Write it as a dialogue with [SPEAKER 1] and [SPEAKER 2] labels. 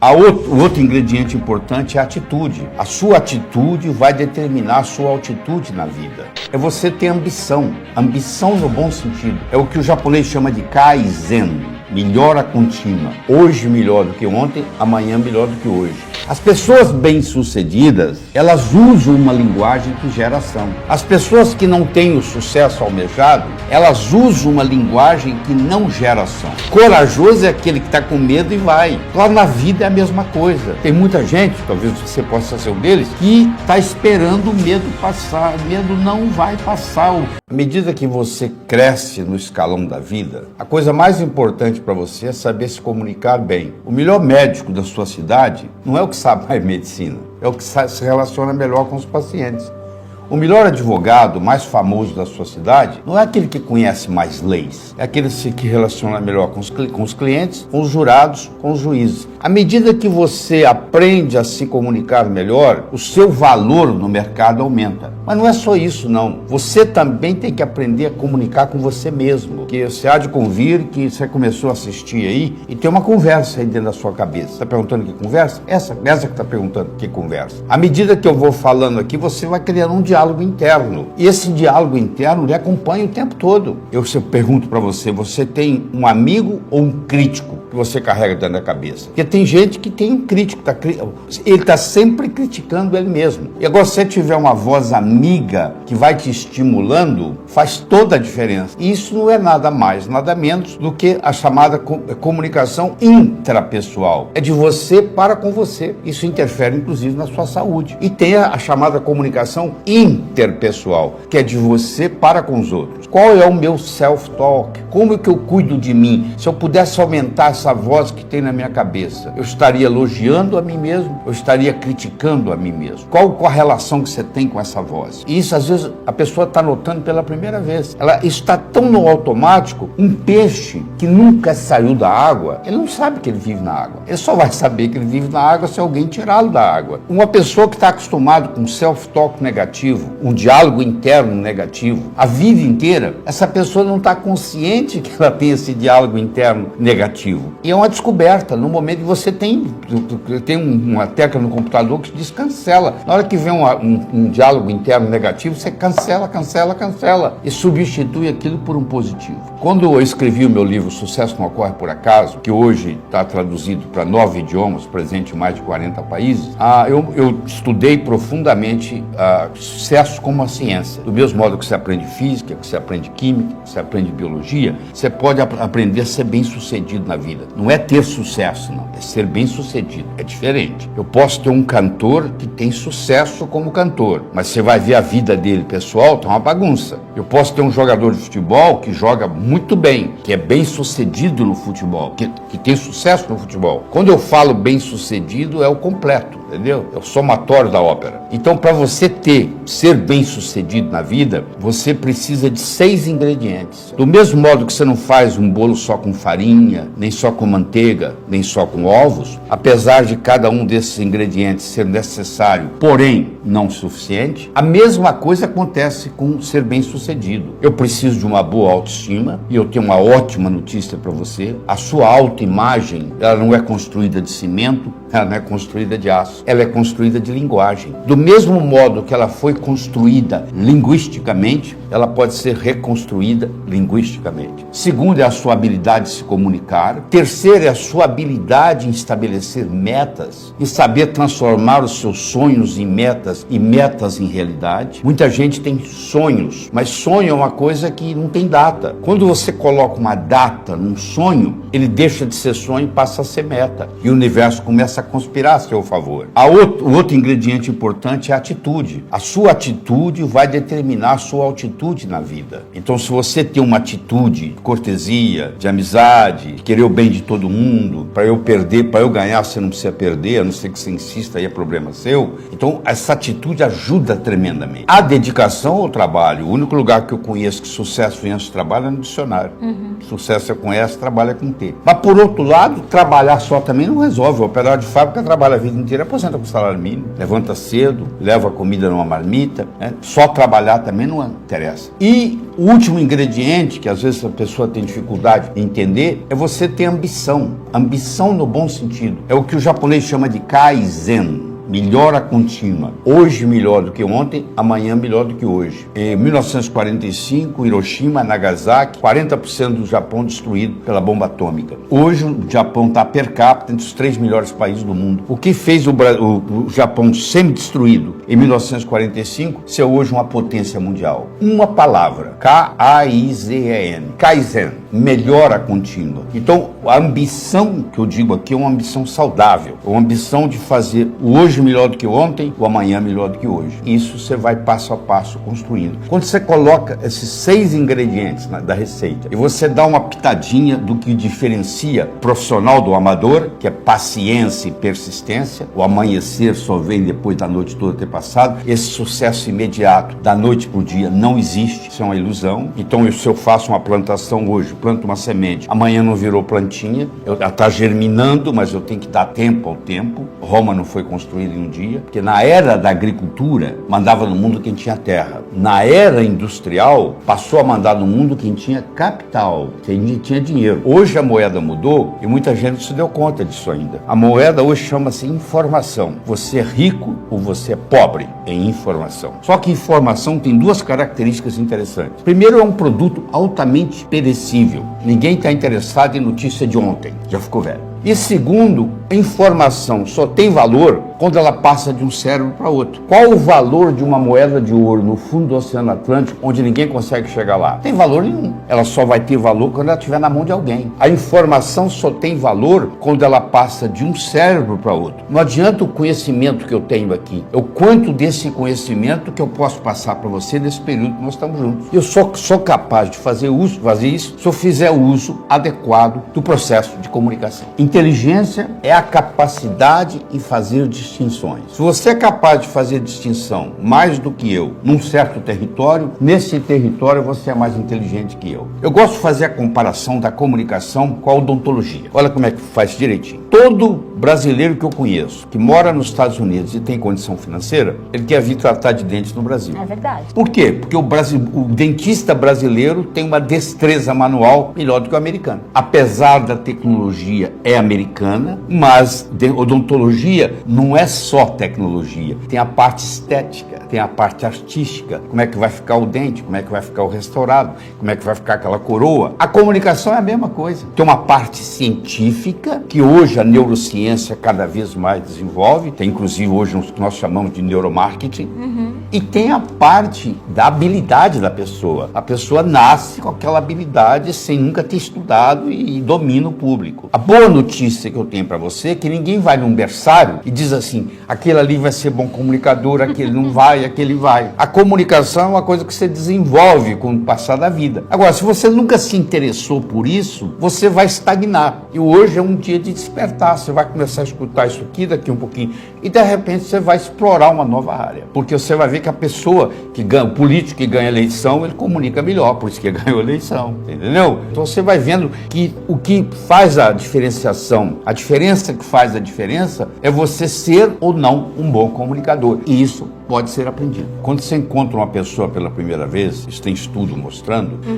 [SPEAKER 1] O outro ingrediente importante é a atitude. A sua atitude vai determinar a sua altitude na vida. É você ter ambição. Ambição no bom sentido. É o que o japonês chama de Kaizen. Melhora contínua. Hoje melhor do que ontem, amanhã melhor do que hoje. As pessoas bem-sucedidas, elas usam uma linguagem que gera ação. As pessoas que não têm o sucesso almejado, elas usam uma linguagem que não gera ação. Corajoso é aquele que está com medo e vai. Claro, na vida é a mesma coisa. Tem muita gente, talvez você possa ser um deles, que está esperando o medo passar. O medo não vai passar. À medida que você cresce no escalão da vida, a coisa mais importante para você é saber se comunicar bem. O melhor médico da sua cidade não é o que sabe mais medicina, é o que se relaciona melhor com os pacientes. O melhor advogado, mais famoso da sua cidade, não é aquele que conhece mais leis, é aquele que se relaciona melhor com os clientes, com os jurados, com os juízes. À medida que você aprende a se comunicar melhor, o seu valor no mercado aumenta. Mas não é só isso, não. Você também tem que aprender a comunicar com você mesmo. Que você há de convir que você começou a assistir aí e tem uma conversa aí dentro da sua cabeça. Está perguntando que conversa? Essa que está perguntando que conversa. À medida que eu vou falando aqui, você vai criando um diálogo interno. E esse diálogo interno lhe acompanha o tempo todo. Eu pergunto para você, você tem um amigo ou um crítico que você carrega dentro da cabeça? Porque tem gente que tem um crítico, ele está sempre criticando ele mesmo. E agora, se você tiver uma voz amiga que vai te estimulando, faz toda a diferença. E isso não é nada mais, nada menos do que a chamada comunicação intrapessoal. É de você para com você. Isso interfere, inclusive, na sua saúde. E tem a chamada comunicação interpessoal, que é de você para com os outros. Qual é o meu self-talk? Como é que eu cuido de mim? Se eu pudesse aumentar essa voz que tem na minha cabeça, eu estaria elogiando a mim mesmo? Eu estaria criticando a mim mesmo? Qual a relação que você tem com essa voz? E isso, às vezes, a pessoa está notando pela primeira vez. Ela está tão no automático. Um peixe que nunca saiu da água, ele não sabe que ele vive na água. Ele só vai saber que ele vive na água se alguém tirá-lo da água. Uma pessoa que está acostumada com self-talk negativo, um diálogo interno negativo, a vida inteira, essa pessoa não está consciente que ela tem esse diálogo interno negativo. E é uma descoberta. No momento que você tem uma tecla no computador que diz cancela. Na hora que vem um diálogo interno negativo, você cancela e substitui aquilo por um positivo. Quando eu escrevi o meu livro Sucesso Não Ocorre Por Acaso, que hoje está traduzido para 9 idiomas, presente em mais de 40 países, eu estudei profundamente sucesso como a ciência. Do mesmo modo que você aprende física, que você aprende química, que você aprende biologia, você pode aprender a ser bem-sucedido na vida. Não é ter sucesso, não. É ser bem-sucedido. É diferente. Eu posso ter um cantor que tem sucesso como cantor, mas você vai ver a vida dele pessoal, tá uma bagunça. Eu posso ter um jogador de futebol que joga muito bem, que é bem-sucedido no futebol, que tem sucesso no futebol. Quando eu falo bem-sucedido, é o completo, entendeu? É o somatório da ópera. Então, para você ser bem-sucedido na vida, você precisa de 6 ingredientes. Do mesmo modo que você não faz um bolo só com farinha, nem só com manteiga, nem só com ovos, apesar de cada um desses ingredientes ser necessário, porém não suficiente, a mesma coisa acontece com ser bem-sucedido. Eu preciso de uma boa autoestima e eu tenho uma ótima notícia para você. A sua autoimagem, ela não é construída de cimento, ela não é construída de aço, ela é construída de linguagem. Do mesmo modo que ela foi construída linguisticamente, ela pode ser reconstruída linguisticamente. Segundo é a sua habilidade de se comunicar. Terceiro é a sua habilidade em estabelecer metas e saber transformar os seus sonhos em metas e metas em realidade. Muita gente tem sonhos, mas sonho é uma coisa que não tem data. Quando você coloca uma data num sonho, ele deixa de ser sonho e passa a ser meta. E o universo começa a conspirar a seu favor. O outro ingrediente importante é a atitude. A sua atitude vai determinar a sua altitude na vida. Então, se você tem uma atitude de cortesia, de amizade, de querer o bem de todo mundo, para eu ganhar, você não precisa perder, a não ser que você insista, aí é problema seu. Então, essa atitude ajuda tremendamente. A dedicação ao trabalho, o único lugar que eu conheço que sucesso vem antes de trabalho é no dicionário. Sucesso é com S, trabalho é com T. Mas, por outro lado, trabalhar só também não resolve. O operário de fábrica trabalha a vida inteira, aposenta com salário mínimo, levanta cedo, leva a comida numa marmita, né? Só trabalhar também não interessa. E o último ingrediente, que às vezes a pessoa tem dificuldade em entender, é você ter ambição. Ambição no bom sentido. É o que o japonês chama de Kaizen. Melhora contínua. Hoje melhor do que ontem, amanhã melhor do que hoje. Em 1945, Hiroshima, Nagasaki, 40% do Japão destruído pela bomba atômica. Hoje o Japão está per capita entre os 3 melhores países do mundo. O que fez o Japão semi-destruído em 1945 ser hoje uma potência mundial? Uma palavra, K-A-I-Z-E-N, Kaizen, melhora contínua. Então, a ambição que eu digo aqui é uma ambição saudável, é uma ambição de fazer o hoje melhor do que ontem, o amanhã melhor do que hoje. Isso você vai passo a passo construindo. Quando você coloca esses 6 ingredientes da receita e você dá uma pitadinha do que diferencia o profissional do amador, que é paciência e persistência, o amanhecer só vem depois da noite toda ter passado, esse sucesso imediato da noite para o dia não existe, isso é uma ilusão. Então, se eu faço uma plantação hoje, planto uma semente, amanhã não virou plantinha, ela está germinando, mas eu tenho que dar tempo ao tempo. Roma não foi construída em um dia, porque na era da agricultura mandava no mundo quem tinha terra. Na era industrial passou a mandar no mundo quem tinha capital, quem tinha dinheiro. Hoje a moeda mudou e muita gente não se deu conta disso ainda. A moeda hoje chama-se informação. Você é rico ou você é pobre em informação. Só que informação tem 2 características interessantes. Primeiro, é um produto altamente perecível. Ninguém está interessado em notícia de ontem, já ficou velho. E segundo, a informação só tem valor quando ela passa de um cérebro para outro. Qual o valor de uma moeda de ouro no fundo do Oceano Atlântico, onde ninguém consegue chegar lá? Não tem valor nenhum. Ela só vai ter valor quando ela estiver na mão de alguém. A informação só tem valor quando ela passa de um cérebro para outro. Não adianta o conhecimento que eu tenho aqui. É o quanto desse conhecimento que eu posso passar para você nesse período que nós estamos juntos. Eu sou capaz de fazer isso se eu fizer o uso adequado do processo de comunicação. Inteligência é a capacidade em fazer distinções. Se você é capaz de fazer distinção mais do que eu num certo território, nesse território você é mais inteligente que eu. Eu gosto de fazer a comparação da comunicação com a odontologia. Olha como é que faz direitinho. Todo brasileiro que eu conheço, que mora nos Estados Unidos e tem condição financeira, ele quer vir tratar de dentes no Brasil.
[SPEAKER 2] É verdade.
[SPEAKER 1] Por quê? Porque o dentista brasileiro tem uma destreza manual melhor do que o americano. Apesar da tecnologia americana, mas odontologia não é só tecnologia, tem a parte estética, tem a parte artística, como é que vai ficar o dente, como é que vai ficar o restaurado, como é que vai ficar aquela coroa. A comunicação é a mesma coisa. Tem uma parte científica, que hoje a neurociência cada vez mais desenvolve, tem inclusive hoje o que nós chamamos de neuromarketing, e tem a parte da habilidade da pessoa. A pessoa nasce com aquela habilidade sem nunca ter estudado e domina o público. A boa notícia que eu tenho para você é que ninguém vai num berçário e diz assim, aquele ali vai ser bom comunicador, aquele não vai, aquele vai. A comunicação é uma coisa que você desenvolve com o passar da vida. Agora, se você nunca se interessou por isso, você vai estagnar. E hoje é um dia de despertar. Você vai começar a escutar isso aqui daqui um pouquinho e de repente você vai explorar uma nova área. Porque você vai ver que a pessoa que ganha, o político que ganha eleição, ele comunica melhor, por isso que ganhou a eleição, entendeu? Então você vai vendo que o que faz a diferenciação, a diferença que faz a diferença é você ser ou não um bom comunicador. E isso pode ser aprendido. Quando você encontra uma pessoa pela primeira vez, isso tem estudo mostrando,